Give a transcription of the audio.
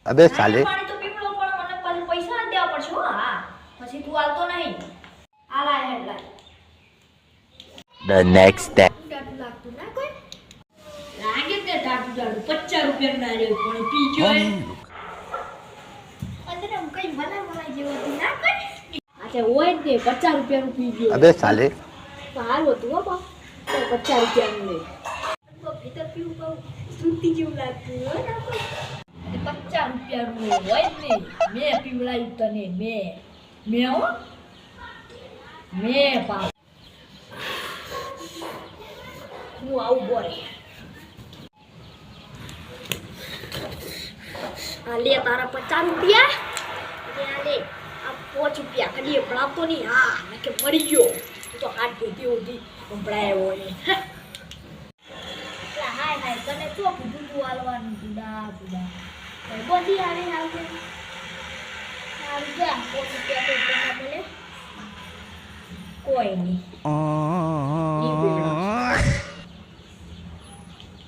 अबे साले પાણી તો પીવડો પણ મને પૈસા જ દેવા પડશે હો હા પછી તું હાલતો નહીં આલા હેડલા the next day ટાટુ લાગતું ના કોઈ લાગે તે ટાટુ ટાટુ 50 રૂપિયા ના રે પણ પી ગયો એ અંદર હું કઈ ભલા જેવો હતી ના કોઈ આ હોય ને 50 રૂપિયા નું પી ગયો अबे साले સારું હતું હો બા 50 રૂપિયા નું લે તો ભીતર પીવું કહું સુતી જેવું લાગતું હો ના કોઈ 50 રૂપિયા નું હોય ને મેં પીવડાયું તને મેં હો મેં પા હું આવું બોરે આ લે તારા 50 રૂપિયા અને આ લે આ 5 રૂપિયા કદી પડાવતો નહીં હા નકે મરી ગયો તું તો હાથ ધોતી હોતી સંભળાયો ને હાય હાય તને તો કીધું તું હાલવાનું બુડા કઈ બોધી આને આવશે હાલ જા 5 રૂપિયા તો તને મળે કોઈ નહીં